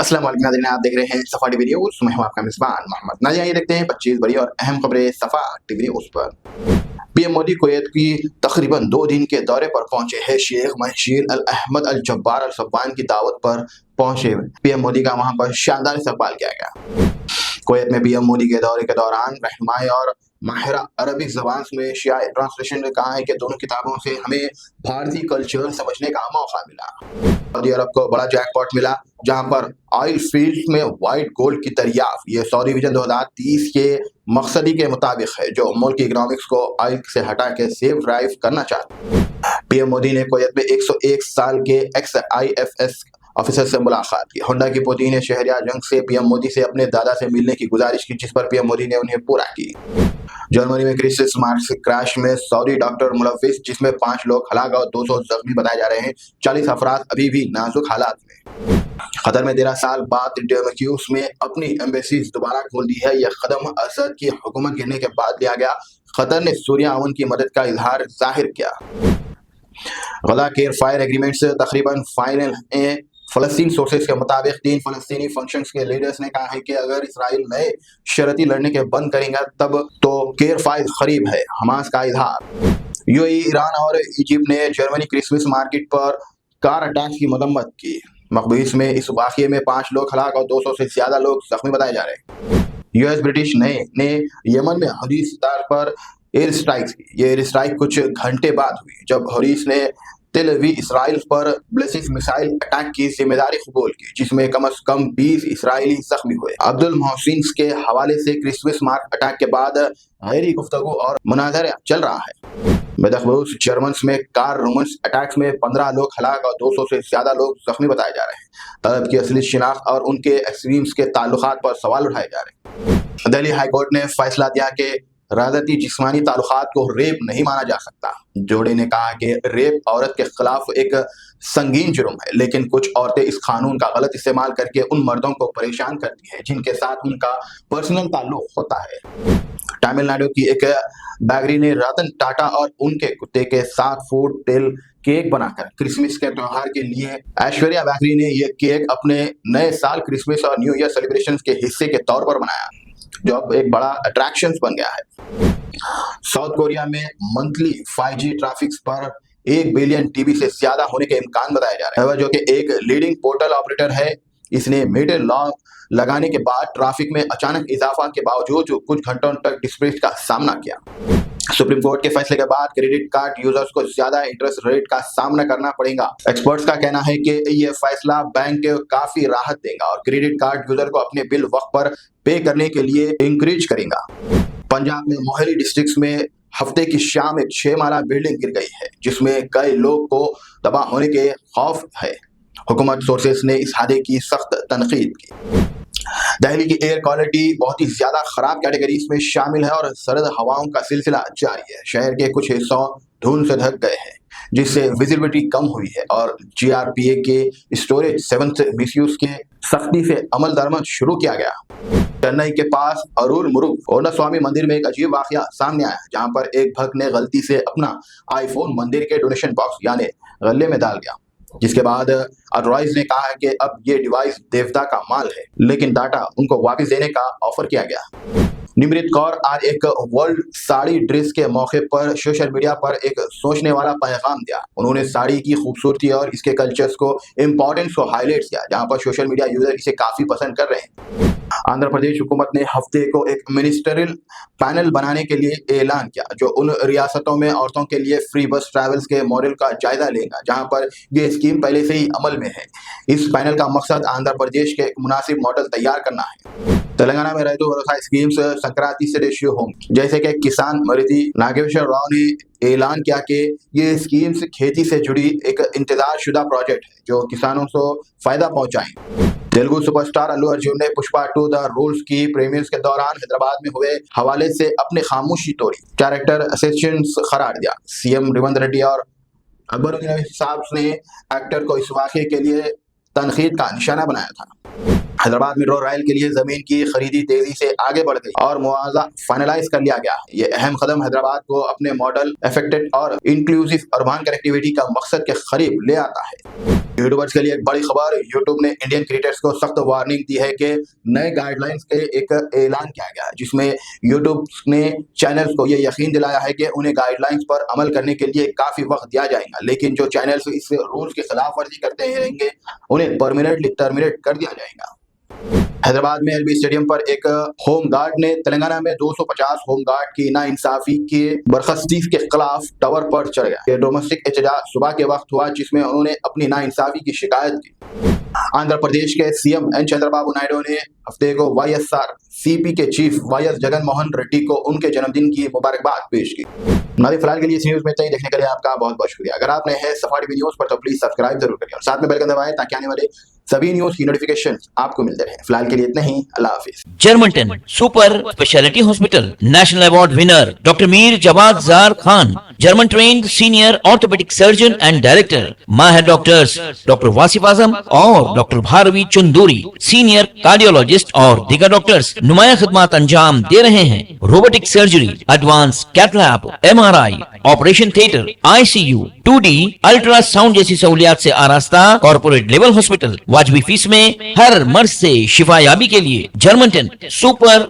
अस्सलाम वालेकुम नाज़रीन, आप देख रहे हैं सफा टीवी न्यूज़। मैं हूं आपका मेज़बान मोहम्मद। नाज़रीन, ये देखते हैं 25 बड़ी और अहम खबरें सफा टीवी न्यूज़ पर। पीएम मोदी कुवैत की तकरीबन 2 दिन के दौरे पर पहुंचे हैं। शेख मंशीर अल अहमद अल जब्बार अल सब्बान की दावत पर पहुंचे पीएम मोदी का वहां पर शानदार इस्तकबाल किया गया। कुवैत में पीएम मोदी के दौरे के दौरान रहनुमाई और माहिरा अरबिक ज़बान में शियाए ट्रांसलेशन ने कहा है कि दोनों किताबों से हमें भारतीय कल्चर समझने का मौका मिला। सऊदी अरब को बड़ा जैकपॉट मिला, जहां पर ऑयल फील्ड में व्हाइट गोल्ड की दरियाफ्त। ये सऊदी विजन 2030 के मकसदी के मुताबिक है, जो मुल्क की इकोनॉमिक्स को ऑयल से हटा के सेफ ड्राइव करना चाहते हैं। पीएम मोदी ने कुवैत में 101 साल के XIFS ऑफिसर से मुलाकात की। होंडा की पोती ने शहरियार जंग से पीएम मोदी से अपने दादा से मिलने की गुजारिश की, जिस पर पीएम मोदी ने उन्हें पूरा की। जर्मनी में क्रिस्टस मार्क क्रैश में सऊदी डॉक्टर मुलविस, जिसमें 5 लोग हलाक और 200 जख्मी बताए जा रहे हैं। 40 अफराद अभी भी नाजुक हालात में। कतर में 13 साल बाद डेमक्यूस में अपनी एम्बेसीज दोबारा खोल दी है। यह कदम असद की हुकूमत गिरने के बाद लिया गया। कतर ने सूरिया अमन की मदद का इजहार जाहिर किया। गजा केयर फायर एग्रीमेंट से तकरीबन फाइनल है। फलस्तीन सोर्सेस के मुताबिक 3 फलस्तीनी फंक्शंस के लीडर्स ने कहा है कि अगर इसराइल नए शर्ती लड़ने के बंद करेगा तब तो केयर फायर करीब है। हमास का इजहार। यूएई, ईरान और इजिप्ट ने जर्मनी क्रिसमस मार्केट पर कार अटैक की मदम्मत की। मकबूस में इस वाक़ये में 5 लोग हलाक और 200 से ज्यादा लोग जख्मी बताए जा रहे हैं। यूएस ब्रिटिश ने यमन में हदीस तार पर एयर स्ट्राइक्स की। ये एयर स्ट्राइक कुछ घंटे बाद हुई, जब हरीस ने तेल अवीव इसराइल पर बैलिस्टिक मिसाइल अटैक की जिम्मेदारी कबूल की, जिसमें कम से कम 20 इसराइली जख्मी हुए। अब्दुल मोहसिन के हवाले से क्रिसमस मार्क अटैक के बाद गहरी गुफ्तगू और मुनाज़रा चल रहा है। बदखबूस जर्मन में कार रोमन्स अटैक्स में 15 लोग हलाक और 200 से ज्यादा लोग जख्मी बताए जा रहे हैं। तलब की असली शिनाख्त और उनके एक्सट्रीम्स के ताल्लुकात पर सवाल उठाए जा रहे हैं। दिल्ली हाई कोर्ट ने फैसला दिया कि राजती जिस्मानी ताल्लुकात को रेप नहीं माना जा सकता। जोड़े ने कहा कि रेप औरत के खिलाफ एक संगीन जुर्म है, लेकिन कुछ औरतें इस कानून का गलत इस्तेमाल करके उन मर्दों को परेशान करती हैं जिनके साथ उनका पर्सनल ताल्लुक होता है। तमिलनाडु की एक बेकरी ने रतन टाटा और उनके कुत्ते के साथ फूड टेल केक बनाकर क्रिसमस के त्योहार के लिए ऐश्वर्या बेकरी ने यह केक अपने नए साल क्रिसमस और न्यू ईयर सेलिब्रेशन के हिस्से के तौर पर बनाया, जो अब एक बड़ा अट्रैक्शन बन गया है। साउथ कोरिया में मंथली 5G ट्रैफिक पर 1 बिलियन टीबी से ज्यादा होने के इम्कान बताए जा रहे हैं, जो कि एक लीडिंग पोर्टल ऑपरेटर है। इसने मीटर लॉक लगाने के बाद ट्रैफिक में अचानक इजाफा के बावजूद जो कुछ घंटों तक डिस्प्यूट का सामना किया। सुप्रीम कोर्ट के फैसले के बाद क्रेडिट कार्ड यूजर्स को ज्यादा इंटरेस्ट रेट का सामना करना पड़ेगा। एक्सपर्ट्स का कहना है कि यह फैसला बैंक को काफी राहत देगा और क्रेडिट कार्ड यूजर को अपने बिल वक्त पर पे करने के लिए इंकरेज करेगा। पंजाब में मोहाली डिस्ट्रिक्ट में हफ्ते की शाम एक 6 माला बिल्डिंग गिर गई है, जिसमें कई लोग को तबाह होने के खौफ है। हुकूमत सोर्सेस ने इस हादसे की सख्त तनकीद की। दिल्ली की एयर क्वालिटी बहुत ही ज्यादा खराब कैटेगरीज में शामिल है और सर्द हवाओं का सिलसिला जारी है। शहर के कुछ हिस्सों धुंध से ढक गए हैं, जिससे विजिबिलिटी कम हुई है और GRPA के स्टोरेज 7th मिसयूज के सख्ती से अमल दरमद शुरू किया गया। चेन्नई के पास अरूर मुरुग कोंडास्वामी मंदिर में एक अजीब वाकया सामने आया, जहां पर एक भक्त ने गलती से अपना आईफोन मंदिर के डोनेशन बॉक्स यानी गले में डाल दिया, जिसके बाद अथॉरिटीज ने कहा है कि अब ये डिवाइस देवता का माल है, लेकिन डाटा उनको वापस देने का ऑफर किया गया। निमृत कौर आज एक वर्ल्ड साड़ी ड्रेस के मौके पर सोशल मीडिया पर एक सोचने वाला पैगाम दिया। उन्होंने साड़ी की खूबसूरती और इसके कल्चर्स को इम्पोर्टेंस को हाईलाइट किया, जहां पर सोशल मीडिया यूजर इसे काफी पसंद कर रहे हैं। आंध्र प्रदेश हुकूमत ने हफ्ते को एक मिनिस्टरियल पैनल बनाने के लिए ऐलान किया, जो उन रियासतों में औरतों के लिए फ्री बस ट्रैवल्स के मॉडल का जायजा लेगा जहां पर ये स्कीम पहले से ही अमल में है। इस पैनल का मकसद आंध्र प्रदेश के एक मुनासिब मॉडल तैयार करना है। तेलंगाना में రైతు भरोसा स्कीम्स संक्रांति से शुरू होंगी, जैसे कि किसान मृति नागेश्वर राव ने ऐलान किया कि ये स्कीम्स खेती से जुड़ी एक इंतजार शुदा प्रोजेक्ट है जो किसानों को फायदा पहुंचाएंगे। तेलुगु सुपरस्टार अल्लू अर्जुन ने पुष्पा 2 द रूल्स की प्रीमियर्स के दौरान हैदराबाद में हुए हवाले से अपनी खामोशी तोड़ी, कैरेक्टर असेसिनेशन करार दिया। सीएम रेवंत रेड्डी और अकबरुद्दीन साहब ने एक्टर को इस वाक़ये के लिए तनकीद का निशाना बनाया था। हैदराबाद मेट्रो रेल के लिए जमीन की खरीदी तेजी से आगे बढ़ गई और मुआवजा फाइनलाइज कर लिया गया। ये अहम कदम हैदराबाद को अपने मॉडल इफेक्टेड और इंक्लूसिव अर्बन कनेक्टिविटी का मकसद के करीब ले आता है। یوٹیوبرز کے لیے ایک بڑی خبر، یوٹیوب نے انڈین کریٹرز کو سخت وارننگ دی ہے کہ نئے گائیڈ لائنز کے ایک اعلان کیا گیا ہے، جس میں یوٹیوب نے چینلز کو یہ یقین دلایا ہے کہ انہیں گائیڈ لائنز پر عمل کرنے کے لیے کافی وقت دیا جائے گا، لیکن جو چینلز اس رولز کی خلاف ورزی کرتے رہیں گے انہیں پرماننٹلی ٹرمینیٹ کر دیا جائے گا۔ حیدرآباد میں ایل بی اسٹیڈیم پر ایک ہوم گارڈ نے تلنگانہ میں 250 ہوم گارڈ کی ناانصافی کے برخاستی کے خلاف ٹاور پر چڑھ گیا۔ یہ ڈومیسٹک احتجاج صبح کے وقت ہوا جس میں انہوں نے اپنی ناانصافی کی شکایت کی۔ آندھرا پردیش کے C M N Chandrababu Naidu نے ہفتے کو Y S R C P کے chief Y S Jagan Mohan Reddy کو ان کے جنم دن کی مبارکباد پیش کی۔ ناظرین فی الحال کے لیے اس نیوز میں اتنا ہی، دیکھنے کے لیے آپ کا بہت بہت شکریہ۔ اگر آپ نے ہے صفا ٹی وی نیوز پر تو پلیز سبسکرائب ضرور کریے اور ساتھ میں بیل کا دبائیں تاکہ آنے والے سبھی نیوز کی نوٹیفیکیشن آپ کو ملتے رہیں۔ فی الحال کے لیے اتنا ہی، اللہ حافظ۔ جرمنٹن super specialty hospital, national award winner doctor Mir Jawad Zar Khan, German trained senior orthopaedic surgeon and director, ماہر ڈاکٹرز ڈاکٹر واصف اعظم اور doctor Bharavi Chandori, senior cardiologist اور دیگر ڈاکٹرز نمایاں خدمات انجام دے رہے ہیں۔ Robotic surgery, advance cath lab, M R I, operation theatre, I C U, 2D ultrasound جیسی سہولیات سے آراستہ کارپوریٹ لیول ہاسپٹل، واجبی فیس میں ہر مرض سے شفا یابی کے لیے جرمنٹن سپر